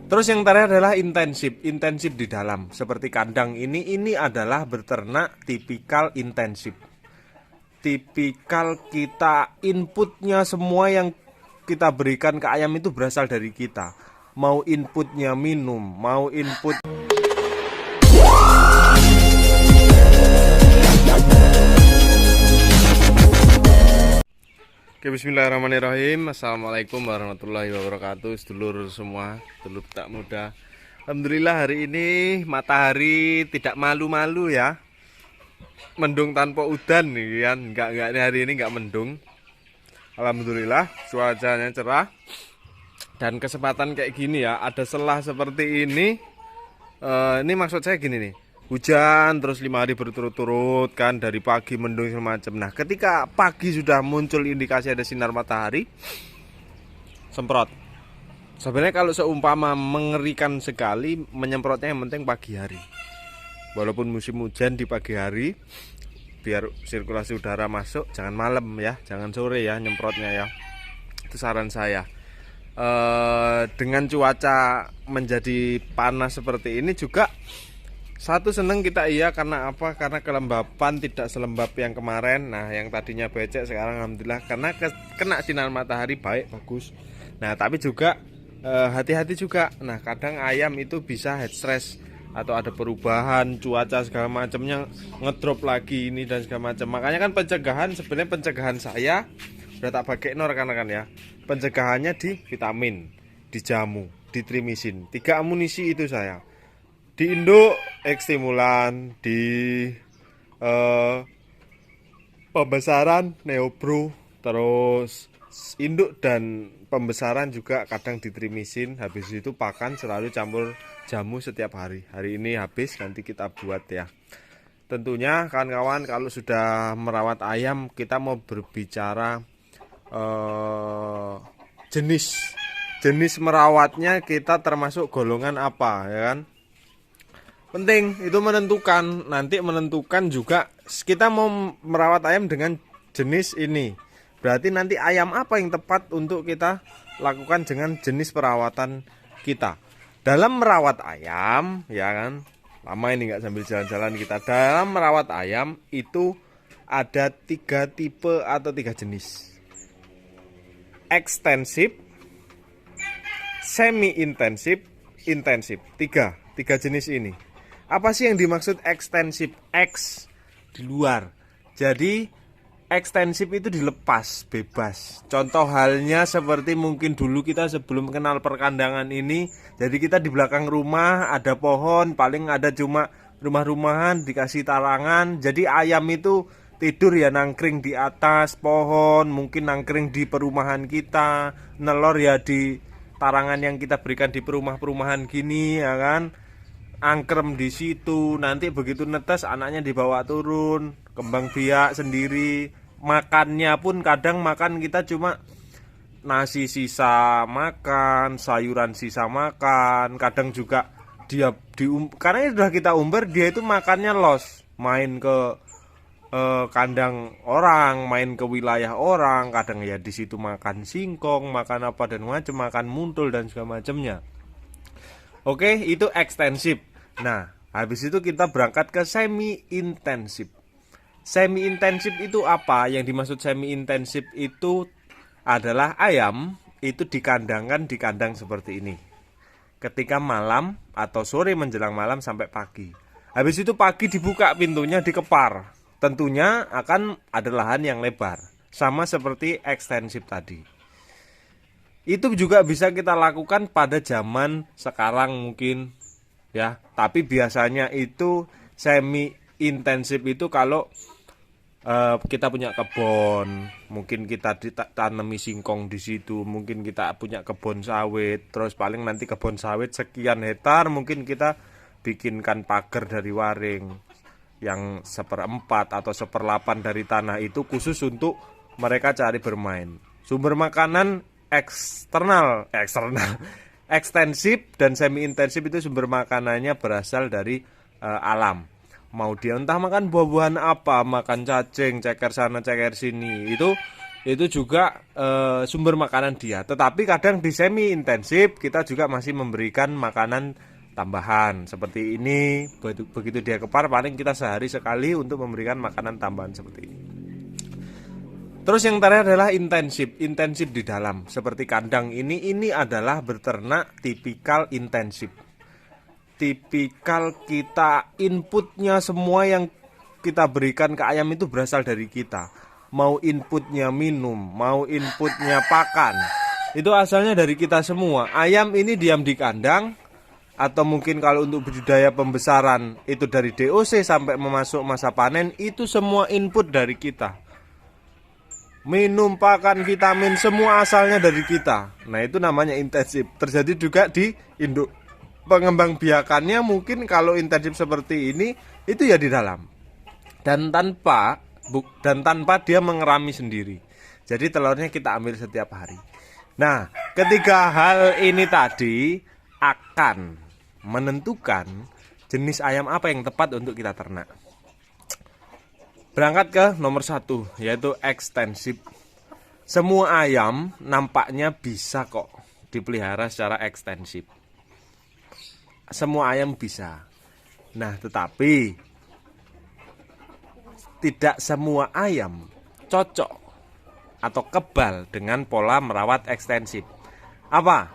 Terus yang terakhir adalah intensif. Intensif di dalam. Seperti kandang ini adalah beternak tipikal intensif. Tipikal kita inputnya semua yang kita berikan ke ayam itu berasal dari kita. Mau inputnya minum, mau input. Oke, bismillahirrahmanirrahim. Assalamualaikum warahmatullahi wabarakatuh. Sedulur semua, sedulur tak muda. Alhamdulillah hari ini matahari tidak malu-malu ya. Mendung tanpa udan nih kan. Enggak hari ini enggak mendung. Alhamdulillah cuacanya cerah. Dan kesempatan kayak gini ya, ada selah seperti ini. Ini maksud saya gini nih. Hujan terus 5 hari berturut-turut kan, dari pagi mendung semacam. Nah, ketika pagi sudah muncul indikasi ada sinar matahari, semprot. Sebenarnya kalau seumpama mengerikan sekali, menyemprotnya yang penting pagi hari. Walaupun musim hujan di pagi hari, biar sirkulasi udara masuk, jangan malam ya, jangan sore ya nyemprotnya ya. Itu saran saya. Dengan cuaca menjadi panas seperti ini juga satu seneng kita iya, karena apa? Karena kelembapan tidak selembab yang kemarin. Nah, yang tadinya becek sekarang alhamdulillah karena kena sinar matahari baik, bagus. Nah, tapi juga hati-hati juga. Nah, kadang ayam itu bisa head stress atau ada perubahan cuaca segala macamnya, ngedrop lagi ini dan segala macam. Makanya kan pencegahan, sebenarnya pencegahan saya udah tak pakai rekan-rekan ya. Pencegahannya di vitamin, di jamu, di trimisin. 3 amunisi itu saya. Di induk ekstimulan, di pembesaran neopro, terus induk dan pembesaran juga kadang ditrimisin. Habis itu pakan selalu campur jamu setiap hari. Hari ini habis, nanti kita buat ya. Tentunya kawan-kawan kalau sudah merawat ayam, kita mau berbicara jenis merawatnya, kita termasuk golongan apa ya kan. Penting itu menentukan, nanti menentukan juga kita mau merawat ayam dengan jenis ini. Berarti nanti ayam apa yang tepat untuk kita lakukan dengan jenis perawatan kita. Dalam merawat ayam, ya kan, lama ini nggak sambil jalan-jalan kita. Dalam merawat ayam itu ada 3 tipe atau 3 jenis. Ekstensif, semi intensif, intensif. Tiga jenis ini. Apa sih yang dimaksud ekstensif? X di luar. Jadi ekstensif itu dilepas, bebas. Contoh halnya seperti mungkin dulu kita sebelum kenal perkandangan ini. Jadi kita di belakang rumah ada pohon, paling ada cuma rumah-rumahan dikasih tarangan. Jadi ayam itu tidur ya nangkring di atas pohon, mungkin nangkring di perumahan kita, nelor ya di tarangan yang kita berikan di perumahan gini ya kan. Angkrem di situ, nanti begitu netes anaknya dibawa turun, kembang biak sendiri. Makannya pun kadang makan kita cuma nasi sisa makan, sayuran sisa makan. Kadang juga dia karena sudah kita umbar, dia itu makannya los, main ke kandang orang, main ke wilayah orang. Kadang ya di situ makan singkong, makan apa dan macam, makan muntul dan segala macamnya. Oke, itu ekstensif. Nah, habis itu kita berangkat ke semi intensif. Semi intensif itu apa? Yang dimaksud semi intensif itu adalah ayam itu dikandangkan di kandang seperti ini. Ketika malam atau sore menjelang malam sampai pagi. Habis itu pagi dibuka pintunya, dikepar. Tentunya akan ada lahan yang lebar. Sama seperti ekstensif tadi. Itu juga bisa kita lakukan pada zaman sekarang mungkin ya, tapi biasanya itu semi intensif itu kalau kita punya kebun, mungkin kita ditanami singkong di situ, mungkin kita punya kebun sawit, terus paling nanti kebun sawit sekian hektar, mungkin kita bikinkan pagar dari waring yang 1/4 atau 1/8 dari tanah itu khusus untuk mereka cari bermain. Sumber makanan eksternal, ekstensif dan semi intensif itu sumber makanannya berasal dari alam. Mau dia entah makan buah-buahan apa, makan cacing, ceker sana ceker sini, itu juga sumber makanan dia. Tetapi kadang di semi intensif kita juga masih memberikan makanan tambahan seperti ini. Begitu dia kepar paling kita sehari sekali untuk memberikan makanan tambahan seperti ini. Terus yang terakhir adalah intensif di dalam seperti kandang ini adalah beternak tipikal intensif. Tipikal kita inputnya semua yang kita berikan ke ayam itu berasal dari kita. Mau inputnya minum, mau inputnya pakan, itu asalnya dari kita semua. Ayam ini diam di kandang, atau mungkin kalau untuk budidaya pembesaran itu dari DOC sampai memasuk masa panen, itu semua input dari kita. Minum, pakan, vitamin, semua asalnya dari kita. Nah itu namanya intensif. Terjadi juga di induk pengembang biakannya. Mungkin kalau intensif seperti ini, itu ya di dalam. Dan tanpa dia mengerami sendiri. Jadi telurnya kita ambil setiap hari. Nah ketiga hal ini tadi akan menentukan jenis ayam apa yang tepat untuk kita ternak. Berangkat ke nomor 1, yaitu ekstensif. Semua ayam nampaknya bisa kok dipelihara secara ekstensif. Semua ayam bisa. Nah, tetapi tidak semua ayam cocok atau kebal dengan pola merawat ekstensif. Apa?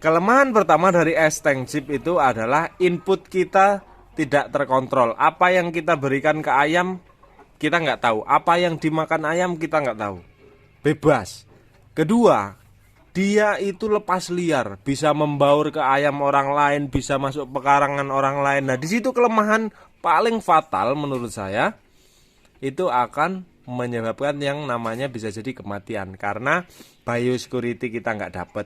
Kelemahan pertama dari ekstensif itu adalah input kita tidak terkontrol. Apa yang kita berikan ke ayam kita nggak tahu, apa yang dimakan ayam kita nggak tahu, bebas. Kedua, dia itu lepas liar, bisa membaur ke ayam orang lain, bisa masuk pekarangan orang lain. Nah di situ kelemahan paling fatal menurut saya, itu akan menyebabkan yang namanya bisa jadi kematian, karena biosecurity kita nggak dapat.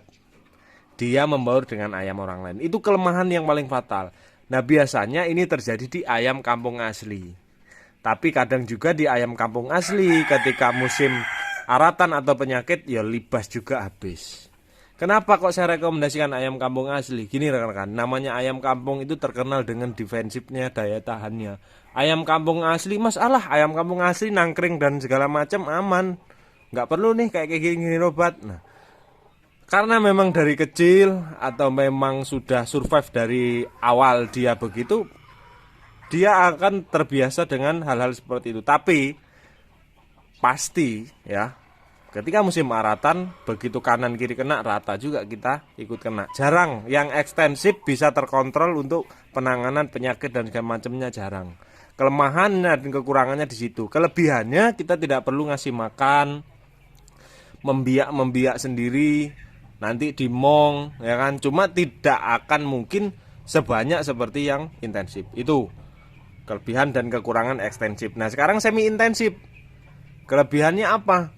Dia membaur dengan ayam orang lain, itu kelemahan yang paling fatal. Nah biasanya ini terjadi di ayam kampung asli. Tapi kadang juga di ayam kampung asli ketika musim aratan atau penyakit ya libas juga habis. Kenapa kok saya rekomendasikan ayam kampung asli? Gini rekan-rekan, namanya ayam kampung itu terkenal dengan defensifnya, daya tahannya. Ayam kampung asli, masalah ayam kampung asli nangkring dan segala macam aman. Nggak perlu nih kayak gini obat. Nah, karena memang dari kecil atau memang sudah survive dari awal dia begitu, dia akan terbiasa dengan hal-hal seperti itu. Tapi pasti ya, ketika musim aratan begitu kanan kiri kena, rata juga kita ikut kena. Jarang yang ekstensif bisa terkontrol untuk penanganan penyakit dan segala macamnya, jarang. Kelemahannya dan kekurangannya di situ. Kelebihannya kita tidak perlu ngasih makan, membiak sendiri, nanti dimong ya kan. Cuma tidak akan mungkin sebanyak seperti yang intensif. Itu kelebihan dan kekurangan ekstensif. Nah sekarang semi intensif, kelebihannya apa?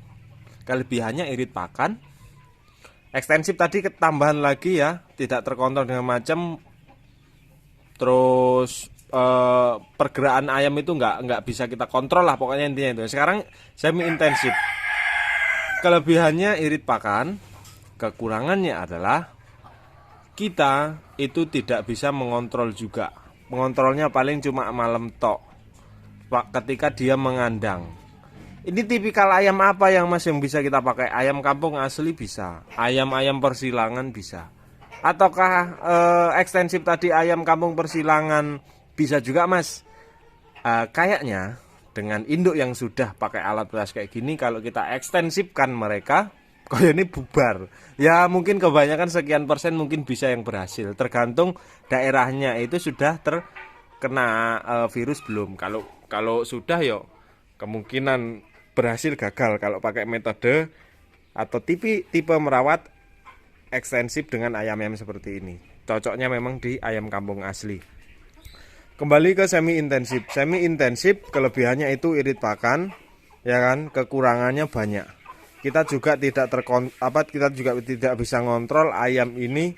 Kelebihannya irit pakan. Ekstensif tadi ketambahan lagi ya, tidak terkontrol dengan macam. Terus pergerakan ayam itu nggak bisa kita kontrol lah, pokoknya intinya itu. Sekarang semi intensif, kelebihannya irit pakan, kekurangannya adalah kita itu tidak bisa mengontrol juga. Mengontrolnya paling cuma malam tok, ketika dia mengandang. Ini tipikal ayam apa yang bisa kita pakai? Ayam kampung asli bisa, ayam-ayam persilangan bisa. Ataukah ekstensif tadi ayam kampung persilangan bisa juga mas? Kayaknya dengan induk yang sudah pakai alat beras kayak gini, kalau kita ekstensifkan mereka, kayak ini bubar. Ya mungkin kebanyakan sekian persen mungkin bisa yang berhasil. Tergantung daerahnya itu sudah terkena virus belum. Kalau sudah ya kemungkinan berhasil gagal kalau pakai metode atau tipe merawat ekstensif dengan ayam-ayam seperti ini. Cocoknya memang di ayam kampung asli. Kembali ke semi intensif. Semi intensif kelebihannya itu irit pakan, ya kan? Kekurangannya banyak. Kita juga tidak bisa ngontrol ayam ini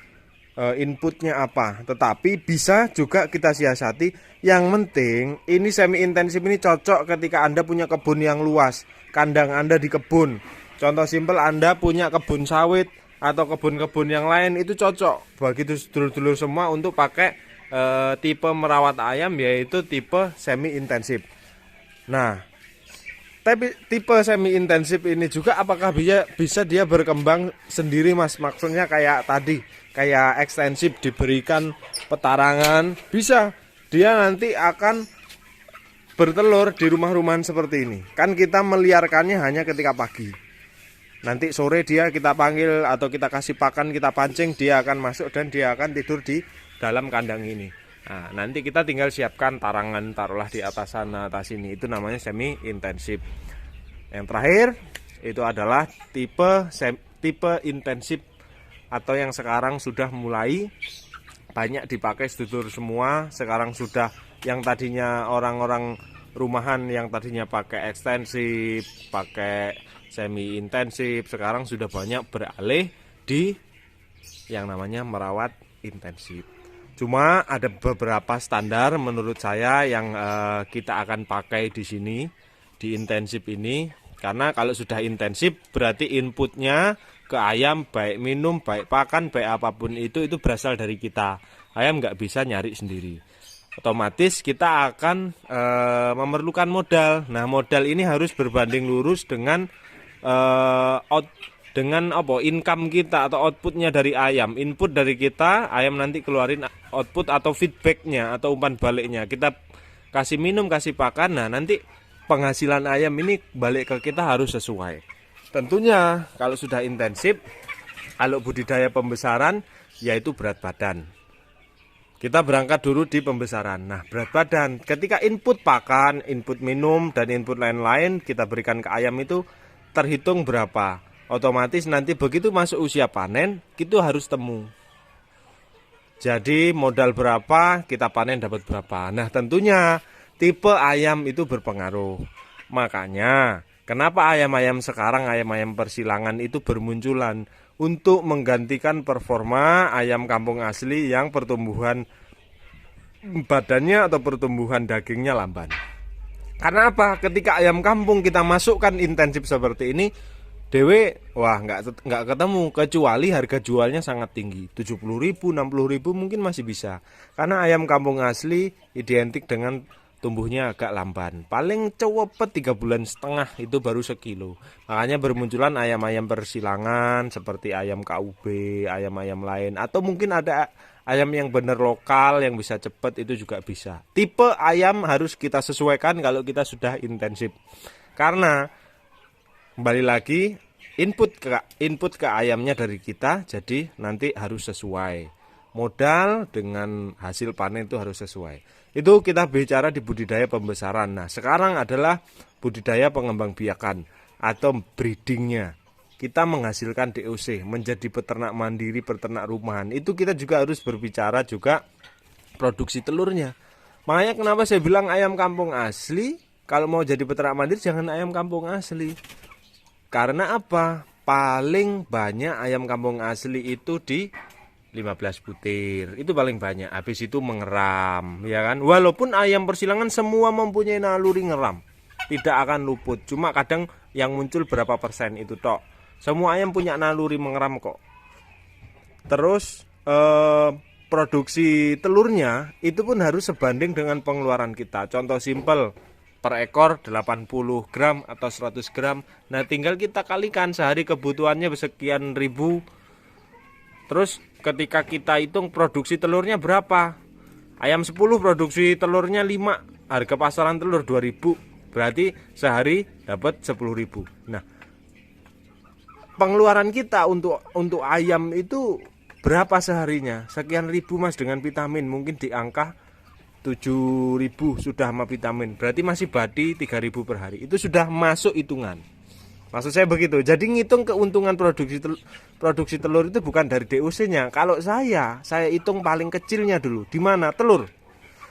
inputnya apa. Tetapi bisa juga kita siasati. Yang penting ini semi intensif ini cocok ketika Anda punya kebun yang luas, kandang Anda di kebun. Contoh simpel, Anda punya kebun sawit atau kebun-kebun yang lain, itu cocok bagi dulur-dulur semua untuk pakai tipe merawat ayam, yaitu tipe semi intensif. Nah, Tapi tipe semi intensif ini juga apakah bisa dia berkembang sendiri Mas? Maksudnya kayak tadi, kayak ekstensif diberikan petarangan, bisa. Dia nanti akan bertelur di rumah-rumahan seperti ini. Kan kita meliarkannya hanya ketika pagi. Nanti sore dia kita panggil atau kita kasih pakan, kita pancing, dia akan masuk dan dia akan tidur di dalam kandang ini. Nah, nanti kita tinggal siapkan tarangan, taruhlah di atas sana, atas sini. Itu namanya semi intensif. Yang terakhir itu adalah tipe intensif atau yang sekarang sudah mulai banyak dipakai sedulur semua. Sekarang sudah yang tadinya orang-orang rumahan yang tadinya pakai ekstensif, pakai semi intensif, sekarang sudah banyak beralih di yang namanya merawat intensif. Cuma ada beberapa standar menurut saya yang kita akan pakai di sini di intensif ini, karena kalau sudah intensif berarti inputnya ke ayam baik minum, baik pakan, baik apapun itu berasal dari kita. Ayam nggak bisa nyari sendiri. Otomatis kita akan memerlukan modal. Nah, modal ini harus berbanding lurus dengan income kita atau outputnya dari ayam. Input dari kita, ayam nanti keluarin output atau feedbacknya atau umpan baliknya. Kita kasih minum, kasih pakan, nah nanti penghasilan ayam ini balik ke kita harus sesuai. Tentunya kalau sudah intensif, kalau budidaya pembesaran yaitu berat badan. Kita berangkat dulu di pembesaran. Nah, berat badan ketika input pakan, input minum, dan input lain-lain kita berikan ke ayam itu terhitung berapa. Otomatis nanti begitu masuk usia panen, itu harus temu. Jadi modal berapa, kita panen dapat berapa. Nah, tentunya tipe ayam itu berpengaruh. Makanya, kenapa ayam-ayam sekarang, ayam-ayam persilangan itu bermunculan untuk menggantikan performa ayam kampung asli yang pertumbuhan badannya atau pertumbuhan dagingnya lamban. Karena apa? Ketika ayam kampung kita masukkan intensif seperti ini, dewe, wah nggak ketemu, kecuali harga jualnya sangat tinggi, 70.000, 60.000 mungkin masih bisa. Karena ayam kampung asli identik dengan tumbuhnya agak lamban, paling cepet 3,5 bulan itu baru sekilo. Makanya bermunculan ayam-ayam persilangan seperti ayam KUB, ayam-ayam lain, atau mungkin ada ayam yang benar lokal yang bisa cepet, itu juga bisa. Tipe ayam harus kita sesuaikan kalau kita sudah intensif. Karena kembali lagi input ke ayamnya dari kita, jadi nanti harus sesuai. Modal dengan hasil panen itu harus sesuai. Itu kita bicara di budidaya pembesaran. Nah, sekarang adalah budidaya pengembang biakan atau breedingnya. Kita menghasilkan DOC, menjadi peternak mandiri, peternak rumahan. Itu kita juga harus berbicara juga produksi telurnya. Makanya kenapa saya bilang ayam kampung asli, kalau mau jadi peternak mandiri jangan ayam kampung asli. Karena apa? Paling banyak ayam kampung asli itu di 15 butir. Itu paling banyak. Habis itu mengeram, ya kan? Walaupun ayam persilangan semua mempunyai naluri ngeram, tidak akan luput. Cuma kadang yang muncul berapa persen itu tok. Semua ayam punya naluri mengeram kok. Terus produksi telurnya itu pun harus sebanding dengan pengeluaran kita. Contoh simpel, per ekor 80 gram atau 100 gram. Nah, tinggal kita kalikan sehari kebutuhannya sekian ribu. Terus ketika kita hitung produksi telurnya berapa, ayam 10 produksi telurnya 5, harga pasaran telur 2.000, berarti sehari dapat 10.000. Nah, pengeluaran kita untuk ayam itu berapa seharinya? Sekian ribu Mas, dengan vitamin mungkin di angka 7.000 sudah sama vitamin, berarti masih badi 3.000 per hari. Itu sudah masuk hitungan. Maksud saya begitu. Jadi ngitung keuntungan produksi telur itu bukan dari DOC-nya. Kalau saya hitung paling kecilnya dulu. Di mana? Telur.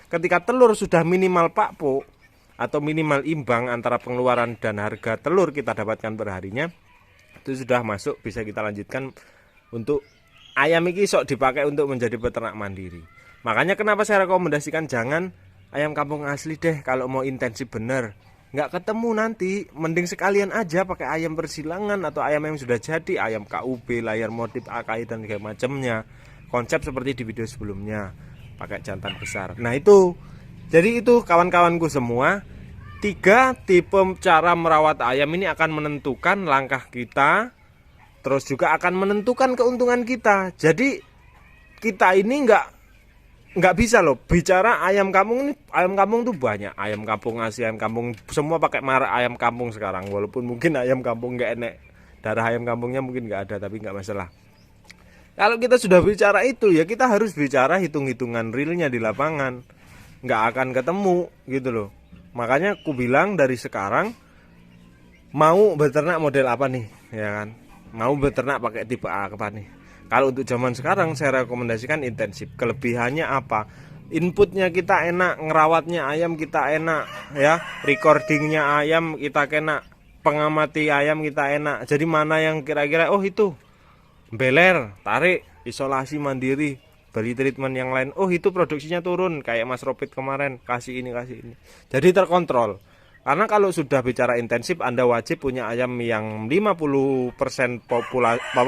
Ketika telur sudah minimal pakpo atau minimal imbang antara pengeluaran dan harga telur kita dapatkan per harinya, itu sudah masuk, bisa kita lanjutkan untuk ayam ini sok dipakai untuk menjadi peternak mandiri. Makanya kenapa saya rekomendasikan jangan ayam kampung asli deh kalau mau intensif bener. Nggak ketemu nanti, mending sekalian aja pakai ayam persilangan atau ayam yang sudah jadi, ayam KUB, layar motif, AKI dan segala macamnya. Konsep seperti di video sebelumnya, pakai jantan besar. Nah itu, jadi itu kawan-kawanku semua, Tiga tipe cara merawat ayam ini akan menentukan langkah kita, terus juga akan menentukan keuntungan kita. Jadi kita ini nggak bisa loh bicara ayam kampung ini. Ayam kampung tuh banyak, ayam kampung asli, ayam kampung semua pakai merek ayam kampung sekarang. Walaupun mungkin ayam kampung nggak enak, darah ayam kampungnya mungkin nggak ada, tapi nggak masalah. Kalau kita sudah bicara itu ya kita harus bicara hitung-hitungan realnya di lapangan, nggak akan ketemu gitu loh. Makanya aku bilang dari sekarang, mau beternak model apa nih, ya kan? Mau beternak pakai tipe A apa nih? Kalau untuk zaman sekarang saya rekomendasikan intensif. Kelebihannya apa? Inputnya kita enak, ngerawatnya ayam kita enak, ya. Recordingnya ayam kita enak, pengamati ayam kita enak. Jadi mana yang kira-kira oh itu beler, tarik, isolasi mandiri, beri treatment yang lain. Oh itu produksinya turun kayak Mas Ropit kemarin, kasih ini kasih ini. Jadi terkontrol. Karena kalau sudah bicara intensif, Anda wajib punya ayam yang 50%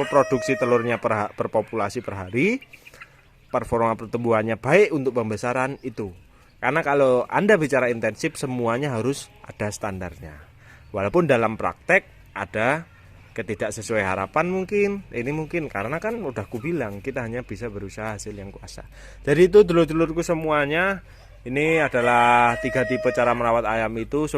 produksi telurnya per populasi per hari, performa pertumbuhannya baik untuk pembesaran itu. Karena kalau Anda bicara intensif, semuanya harus ada standarnya. Walaupun dalam praktek ada ketidaksesuai harapan mungkin, ini mungkin karena kan udah ku bilang kita hanya bisa berusaha hasil yang kuasa. Jadi itu dulur-dulurku semuanya. Ini adalah 3 tipe cara merawat ayam itu.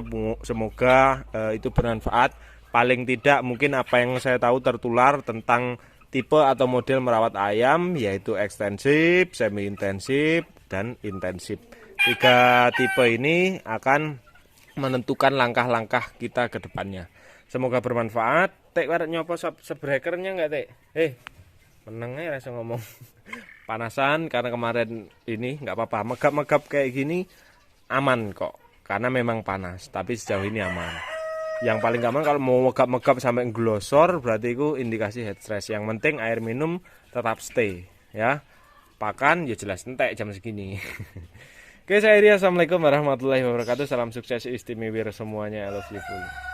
Semoga itu bermanfaat. Paling tidak mungkin apa yang saya tahu tertular tentang tipe atau model merawat ayam, yaitu ekstensif, semi intensif, dan intensif. 3 tipe ini akan menentukan langkah-langkah kita ke depannya. Semoga bermanfaat. Tek warek nyopo sebrekernya enggak, Tek? Meneng aja rasa ngomong. Panasan karena kemarin ini nggak apa-apa, megap-megap kayak gini aman kok, karena memang panas, tapi sejauh ini aman. Yang paling aman kalau mau megap-megap sampai glosor berarti itu indikasi head stress. Yang penting air minum tetap stay ya. Pakan ya jelas entek jam segini. Oke, saya Ria, assalamualaikum warahmatullahi wabarakatuh. Salam sukses istimewa semuanya, I love you full.